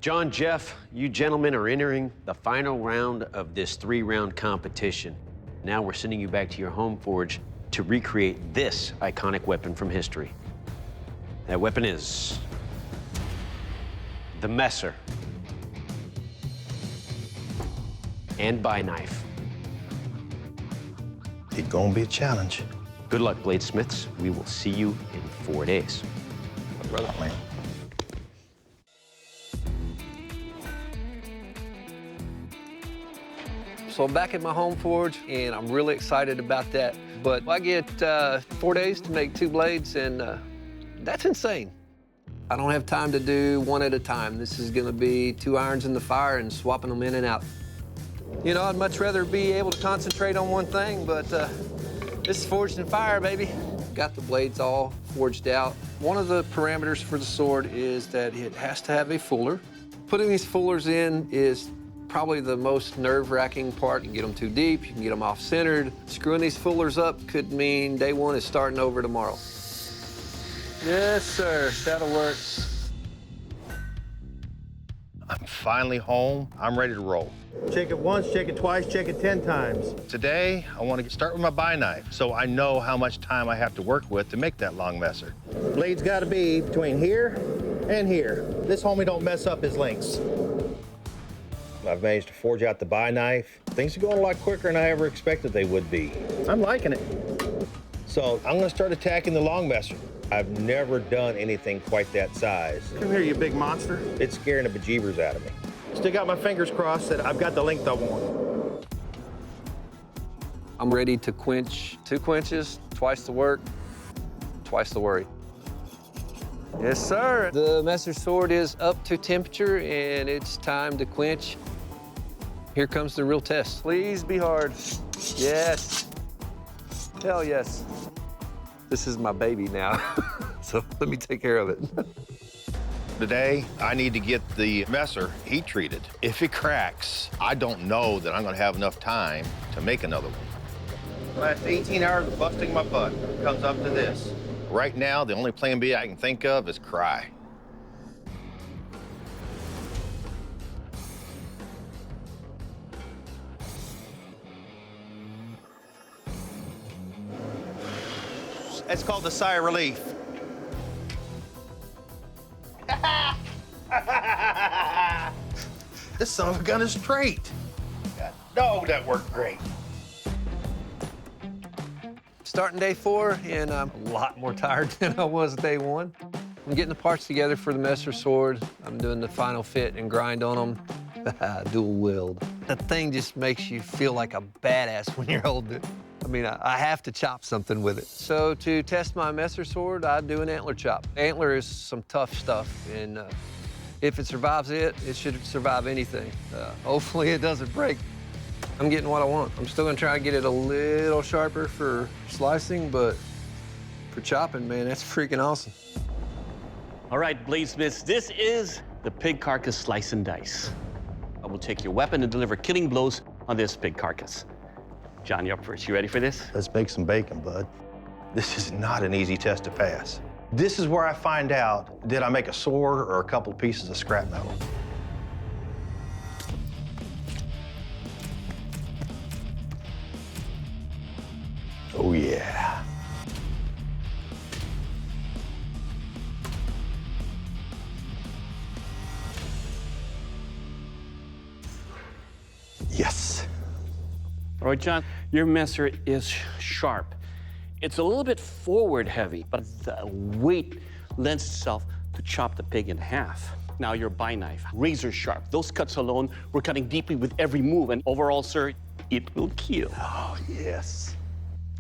John, Jeff, you gentlemen are entering the final round of this 3-round competition. Now we're sending you back to your home forge to recreate this iconic weapon from history. That weapon is the messer and by knife. It's gonna be a challenge. Good luck, bladesmiths. We will see you in 4 days. Brother, man. So I'm back at my home forge, and I'm really excited about that. But I get 4 days to make 2 blades, and that's insane. I don't have time to do one at a time. This is gonna be 2 irons in the fire and swapping them in and out. You know, I'd much rather be able to concentrate on one thing, but this is forged in fire, baby. Got the blades all forged out. One of the parameters for the sword is that it has to have a fuller. Putting these fullers in is probably the most nerve-wracking part. You can get them too deep, you can get them off-centered. Screwing these fullers up could mean day 1 is starting over tomorrow. Yes, sir, that'll work. I'm finally home. I'm ready to roll. Check it once, check it twice, check it 10 times. Today, I want to start with my by knife, so I know how much time I have to work with to make that long messer. Blade's got to be between here and here. This homie don't mess up his links. I've managed to forge out the by knife. Things are going a lot quicker than I ever expected they would be. I'm liking it. So I'm gonna start attacking the long messer. I've never done anything quite that size. Come here, you big monster. It's scaring the bejeebers out of me. Still got my fingers crossed that I've got the length I want. I'm ready to quench 2 quenches, twice the work, twice the worry. Yes, sir. The messer sword is up to temperature, and it's time to quench. Here comes the real test. Please be hard. Yes. Hell yes. This is my baby now, so let me take care of it. Today, I need to get the messer heat treated. If it cracks, I don't know that I'm gonna have enough time to make another one. Last 18 hours of busting my butt comes up to this. Right now, the only plan B I can think of is cry. It's called the sigh of relief. This son of a gun is straight. No, that worked great. Starting day 4, and I'm a lot more tired than I was day 1. I'm getting the parts together for the messer sword. I'm doing the final fit and grind on them. Dual wield. The thing just makes you feel like a badass when you're holding it. I mean, I have to chop something with it. So to test my messer sword, I do an antler chop. Antler is some tough stuff, and if it survives it should survive anything. Hopefully it doesn't break. I'm getting what I want. I'm still gonna try to get it a little sharper for slicing, but for chopping, man, that's freaking awesome. All right, bladesmiths, this is the pig carcass slice and dice. I will take your weapon and deliver killing blows on this pig carcass. John, you're up first. You ready for this? Let's make some bacon, bud. This is not an easy test to pass. This is where I find out, did I make a sword or a couple pieces of scrap metal? Oh, yeah. Yes. All right, John, your messer is sharp. It's a little bit forward heavy, but the weight lends itself to chop the pig in half. Now your by knife, razor sharp. Those cuts alone, we're cutting deeply with every move, and overall, sir, it will kill. Oh, yes.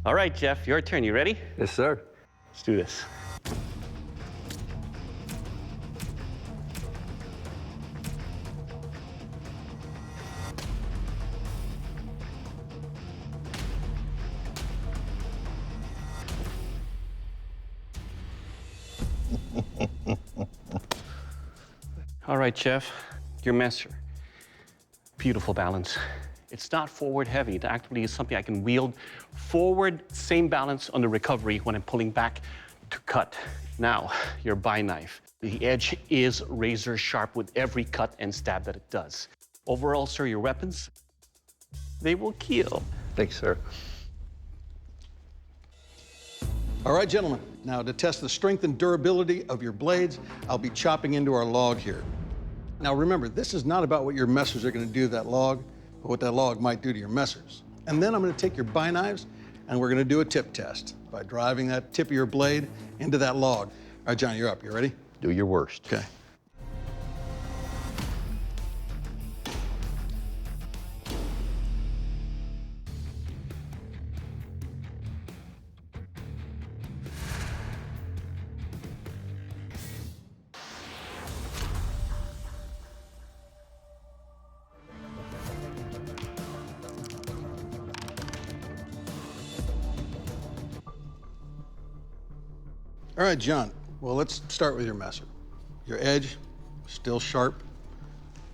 All right, Jeff, your turn. You ready? Yes, sir. Let's do this. All right, Jeff, your messer. Beautiful balance. It's not forward heavy. It actually is something I can wield forward, same balance on the recovery when I'm pulling back to cut. Now, your by knife. The edge is razor sharp with every cut and stab that it does. Overall, sir, your weapons, they will kill. Thanks, sir. All right, gentlemen, now to test the strength and durability of your blades, I'll be chopping into our log here. Now remember, this is not about what your messers are going to do to that log, but what that log might do to your messers. And then I'm going to take your buy knives, and we're going to do a tip test by driving that tip of your blade into that log. All right, John, you're up. You ready? Do your worst. Okay. All right, John. Well, let's start with your messer. Your edge, still sharp.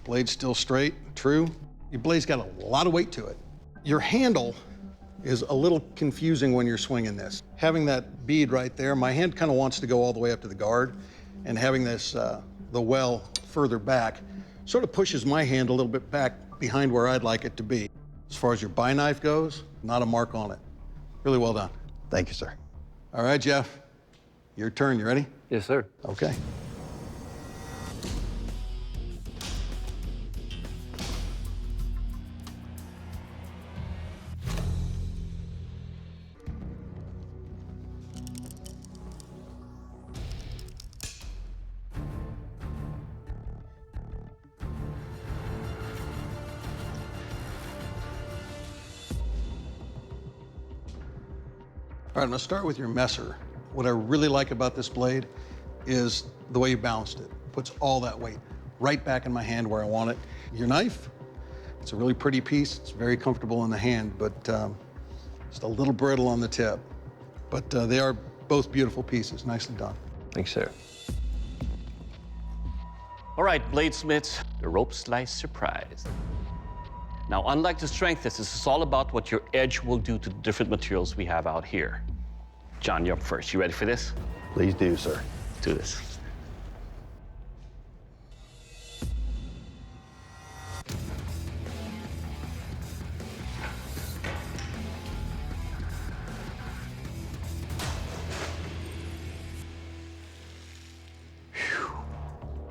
Blade still straight, true. Your blade's got a lot of weight to it. Your handle is a little confusing when you're swinging this. Having that bead right there, my hand kind of wants to go all the way up to the guard, and having this, the well further back, sort of pushes my hand a little bit back behind where I'd like it to be. As far as your buy knife goes, not a mark on it. Really well done. Thank you, sir. All right, Jeff, your turn. You ready? Yes, sir. Okay. All right, I'm gonna start with your messer. What I really like about this blade is the way you balanced it. Puts all that weight right back in my hand where I want it. Your knife, it's a really pretty piece. It's very comfortable in the hand, but just a little brittle on the tip. But they are both beautiful pieces. Nicely done. Thanks, sir. All right, bladesmiths, the rope slice surprise. Now, unlike the strength test, this is all about what your edge will do to the different materials we have out here. John, you're up first. You ready for this? Please do, sir. Let's do this.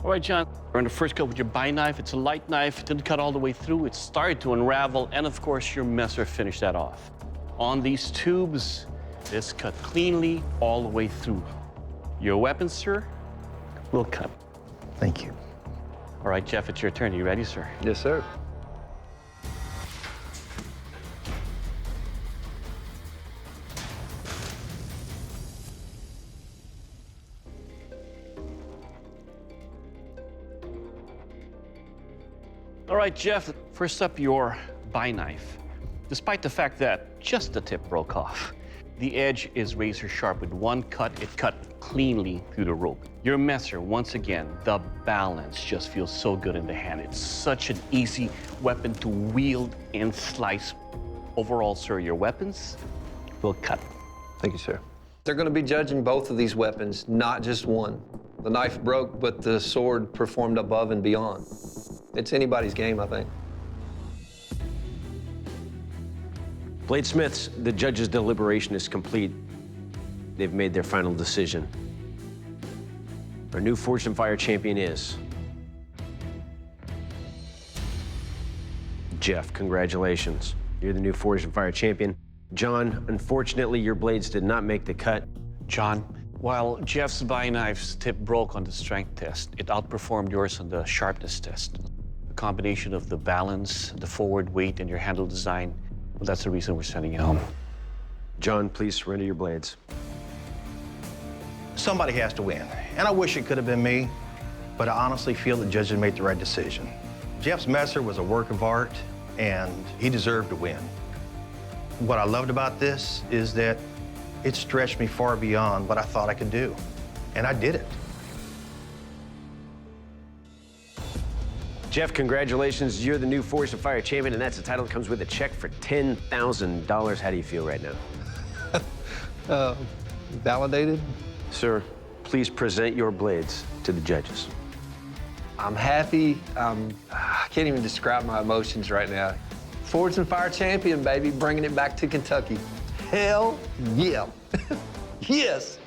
All right, John, we're in the first cut with your buy knife. It's a light knife. It didn't cut all the way through. It started to unravel, and of course, your messer finished that off. On these tubes, this cut cleanly all the way through. Your weapon, sir, will cut. Thank you. All right, Jeff, it's your turn. Are you ready, sir? Yes, sir. All right, Jeff, first up, your buy knife. Despite the fact that just the tip broke off, the edge is razor sharp. With one cut, it cut cleanly through the rope. Your messer, once again, the balance just feels so good in the hand. It's such an easy weapon to wield and slice. Overall, sir, your weapons will cut. Thank you, sir. They're going to be judging both of these weapons, not just one. The knife broke, but the sword performed above and beyond. It's anybody's game, I think. Bladesmiths, the judge's deliberation is complete. They've made their final decision. Our new Forged in Fire champion is Jeff. Congratulations. You're the new Forged in Fire champion. John, unfortunately, your blades did not make the cut. John, while Jeff's buy knife's tip broke on the strength test, it outperformed yours on the sharpness test. The combination of the balance, the forward weight, and your handle design, well, that's the reason we're sending you home. John, please surrender your blades. Somebody has to win, and I wish it could have been me, but I honestly feel the judges made the right decision. Jeff's messer was a work of art, and he deserved to win. What I loved about this is that it stretched me far beyond what I thought I could do, and I did it. Jeff, congratulations. You're the new Forged in Fire champion, and that's the title that comes with a check for $10,000. How do you feel right now? Validated? Sir, please present your blades to the judges? I'm happy. I can't even describe my emotions right now. Forged and Fire champion, baby, bringing it back to Kentucky. Hell yeah. Yes.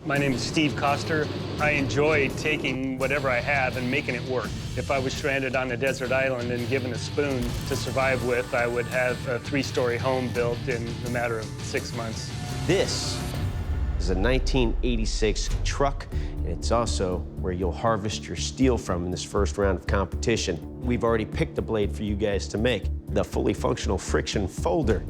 My name is Steve Coster. I enjoy taking whatever I have and making it work. If I was stranded on a desert island and given a spoon to survive with, I would have a 3-story home built in a matter of 6 months. This is a 1986 truck, and it's also where you'll harvest your steel from in this first round of competition. We've already picked the blade for you guys to make, the fully functional friction folder.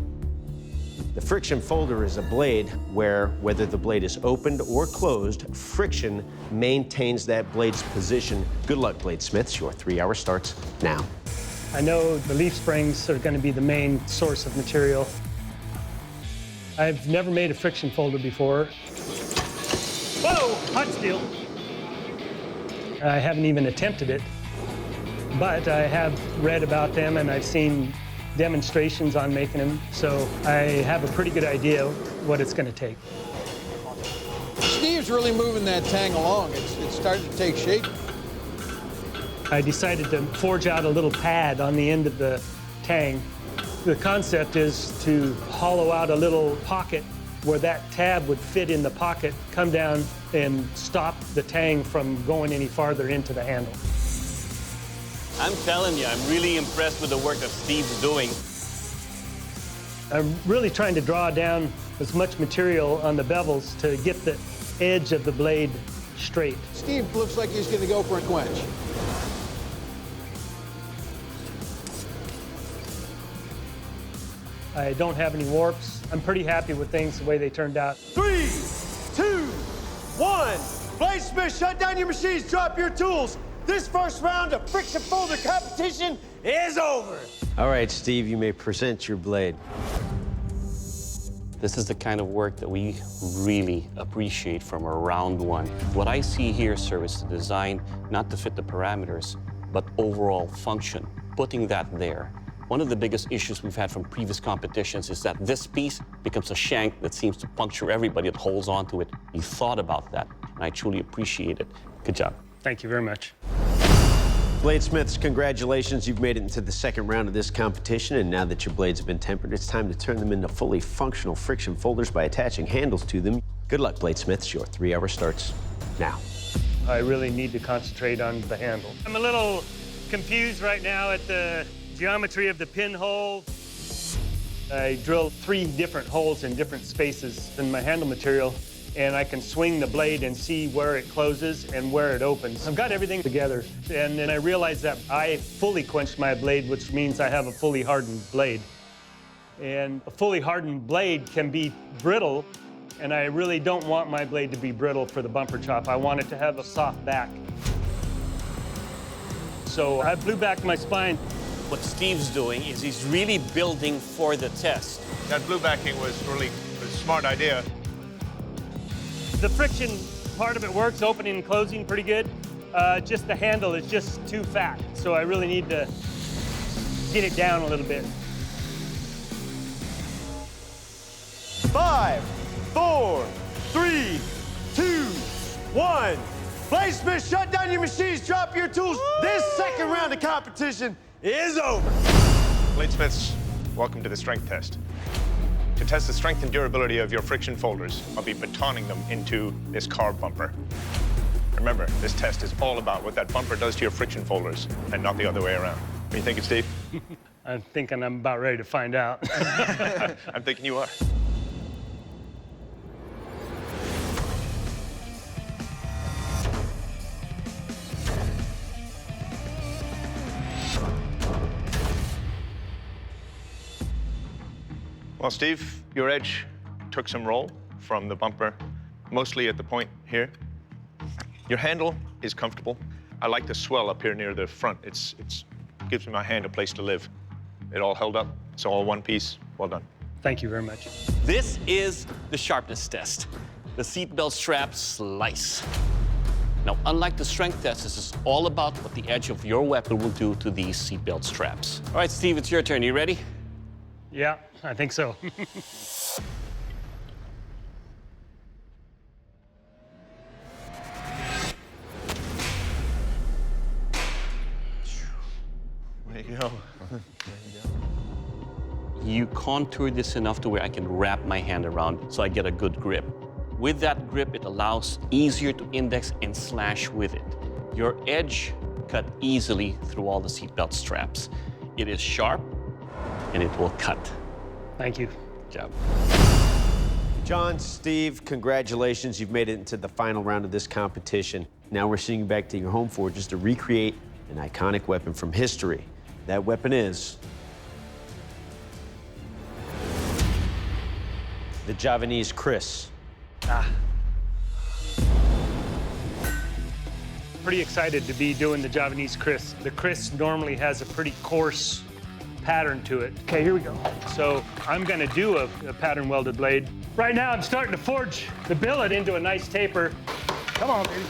The friction folder is a blade where, whether the blade is opened or closed, friction maintains that blade's position. Good luck, bladesmiths. Your 3-hour starts now. I know the leaf springs are going to be the main source of material. I've never made a friction folder before. Whoa, hot steel. I haven't even attempted it, but I have read about them and I've seen demonstrations on making them, so I have a pretty good idea what it's going to take. Steve's really moving that tang along. It's starting to take shape. I decided to forge out a little pad on the end of the tang. The concept is to hollow out a little pocket where that tab would fit in the pocket, come down and stop the tang from going any farther into the handle. I'm telling you, I'm really impressed with the work that Steve's doing. I'm really trying to draw down as much material on the bevels to get the edge of the blade straight. Steve looks like he's going to go for a quench. I don't have any warps. I'm pretty happy with things the way they turned out. 3, 2, 1. Bladesmiths, shut down your machines, drop your tools. This first round of friction folder competition is over. All right, Steve, you may present your blade. This is the kind of work that we really appreciate from a round one. What I see here, sir, is the design not to fit the parameters, but overall function. Putting that there. One of the biggest issues we've had from previous competitions is that this piece becomes a shank that seems to puncture everybody that holds onto it. You thought about that, and I truly appreciate it. Good job. Thank you very much. Bladesmiths, congratulations. You've made it into the second round of this competition, and now that your blades have been tempered, it's time to turn them into fully functional friction folders by attaching handles to them. Good luck, Bladesmiths. Your 3-hour starts now. I really need to concentrate on the handle. I'm a little confused right now at the geometry of the pinhole. I drilled 3 different holes in different spaces in my handle material, and I can swing the blade and see where it closes and where it opens. I've got everything together, and then I realized that I fully quenched my blade, which means I have a fully hardened blade. And a fully hardened blade can be brittle, and I really don't want my blade to be brittle for the bumper chop. I want it to have a soft back. So I blew back my spine. What Steve's doing is he's really building for the test. That blue backing was really a smart idea. The friction part of it works, opening and closing pretty good. Just the handle is just too fat, so I really need to get it down a little bit. 5, 4, 3, 2, 1. Bladesmiths, shut down your machines, drop your tools. This second round of competition is over. Bladesmiths, welcome to the strength test. To test the strength and durability of your friction folders, I'll be batoning them into this car bumper. Remember, this test is all about what that bumper does to your friction folders and not the other way around. What do you think, Steve? I'm thinking I'm about ready to find out. I'm thinking you are. Well, Steve, your edge took some roll from the bumper, mostly at the point here. Your handle is comfortable. I like the swell up here near the front. It gives me my hand a place to live. It all held up. It's all one piece. Well done. Thank you very much. This is the sharpness test. The seatbelt strap slice. Now, unlike the strength test, this is all about what the edge of your weapon will do to these seatbelt straps. All right, Steve, it's your turn. You ready? Yeah, I think so. There you go. You contour this enough to where I can wrap my hand around so I get a good grip. With that grip, it allows easier to index and slash with it. Your edge cut easily through all the seatbelt straps. It is sharp and it will cut. Thank you. Good job. John, Steve, congratulations. You've made it into the final round of this competition. Now we're sending you back to your home forges to recreate an iconic weapon from history. That weapon is the Javanese Kris. Pretty excited to be doing the Javanese Kris. The Kris normally has a pretty coarse pattern to it. Okay, here we go. So I'm gonna do a pattern welded blade. Right now I'm starting to forge the billet into a nice taper. Come on, baby.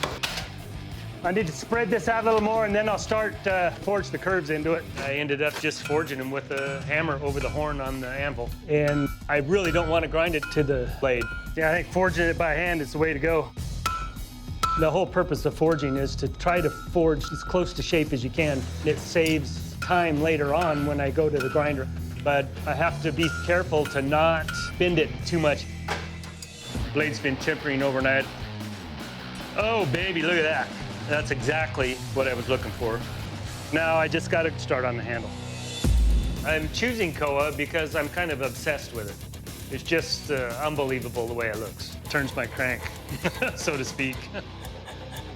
I need to spread this out a little more and then I'll start forge the curves into it. I ended up just forging them with a hammer over the horn on the anvil. And I really don't want to grind it to the blade. Yeah, I think forging it by hand is the way to go. The whole purpose of forging is to try to forge as close to shape as you can. It saves time later on when I go to the grinder. But I have to be careful to not bend it too much. Blade's been tempering overnight. Oh, baby, look at that. That's exactly what I was looking for. Now I just got to start on the handle. I'm choosing Koa because I'm kind of obsessed with it. It's just unbelievable the way it looks. Turns my crank, so to speak.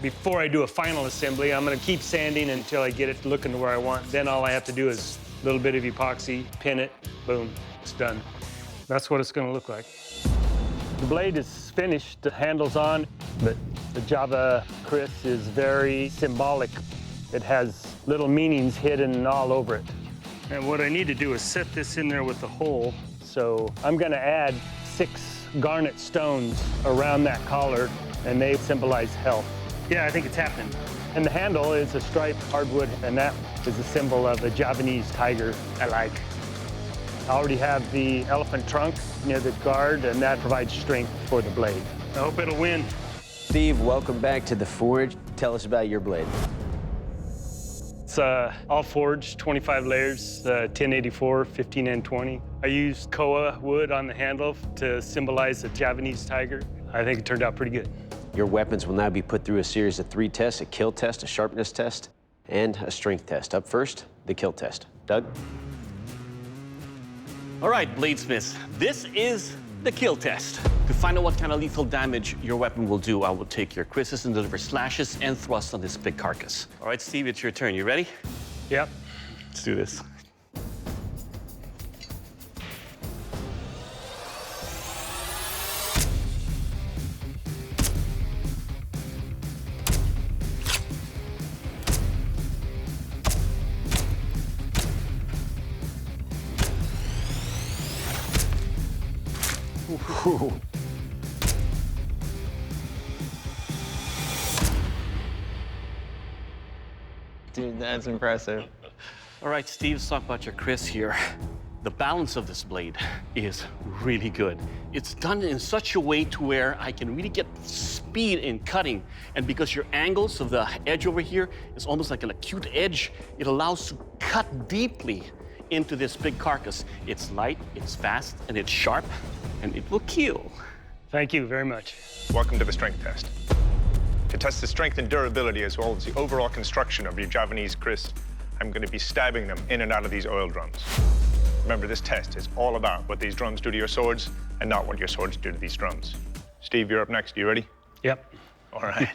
Before I do a final assembly, I'm gonna keep sanding until I get it looking to where I want. Then all I have to do is a little bit of epoxy, pin it, boom, it's done. That's what it's gonna look like. The blade is finished, the handle's on, but the Java Kris is very symbolic. It has little meanings hidden all over it. And what I need to do is set this in there with the hole. So I'm gonna add 6 garnet stones around that collar, and they symbolize health. Yeah, I think it's happening. And the handle is a striped hardwood, and that is a symbol of a Javanese tiger I like. I already have the elephant trunk near the guard, and that provides strength for the blade. I hope it'll win. Steve, welcome back to the forge. Tell us about your blade. It's all forged, 25 layers, 1084, 15N20. I used Koa wood on the handle to symbolize the Javanese tiger. I think it turned out pretty good. Your weapons will now be put through a series of 3 tests, a kill test, a sharpness test, and a strength test. Up first, the kill test. Doug? All right, bladesmiths, this is the kill test. To find out what kind of lethal damage your weapon will do, I will take your Krises and deliver slashes and thrusts on this big carcass. All right, Steve, it's your turn. You ready? Yep. Let's do this. Ooh. Dude, that's impressive. All right, Steve, let's talk about your Kris here. The balance of this blade is really good. It's done in such a way to where I can really get speed in cutting. And because your angles of the edge over here is almost like an acute edge, it allows to cut deeply into this big carcass. It's light, it's fast, and it's sharp, and it will kill. Thank you very much. Welcome to the strength test. To test the strength and durability as well as the overall construction of your Javanese Kris, I'm going to be stabbing them in and out of these oil drums. Remember, this test is all about what these drums do to your swords and not what your swords do to these drums. Steve, you're up next. You ready? Yep. All right.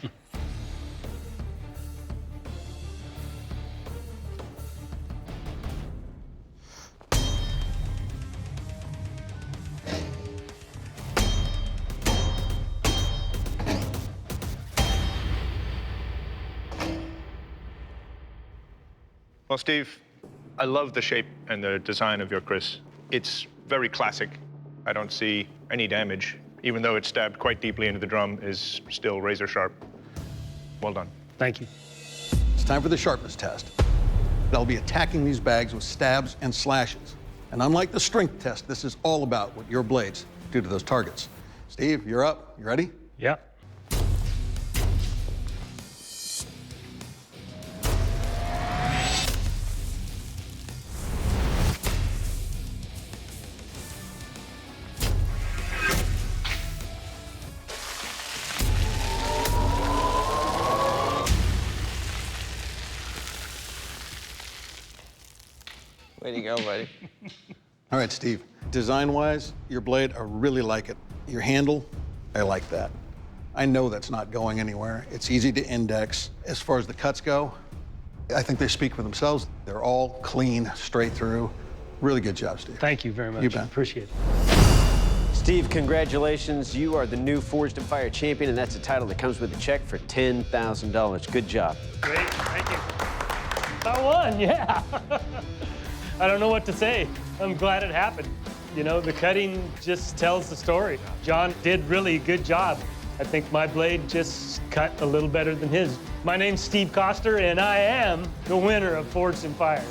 Well, Steve, I love the shape and the design of your Kris. It's very classic. I don't see any damage, even though it's stabbed quite deeply into the drum, is still razor sharp. Well done. Thank you. It's time for the sharpness test. I'll be attacking these bags with stabs and slashes. And unlike the strength test, this is all about what your blades do to those targets. Steve, you're up. You ready? Yeah. Way to go, buddy. All right, Steve. Design-wise, your blade, I really like it. Your handle, I like that. I know that's not going anywhere. It's easy to index. As far as the cuts go, I think they speak for themselves. They're all clean, straight through. Really good job, Steve. Thank you very much. You bet. Appreciate it. Steve, congratulations. You are the new Forged and Fire champion, and that's a title that comes with a check for $10,000. Good job. Great, thank you. I won, yeah. I don't know what to say. I'm glad it happened. You know, the cutting just tells the story. John did really a good job. I think my blade just cut a little better than his. My name's Steve Coster, and I am the winner of Forged and Fire.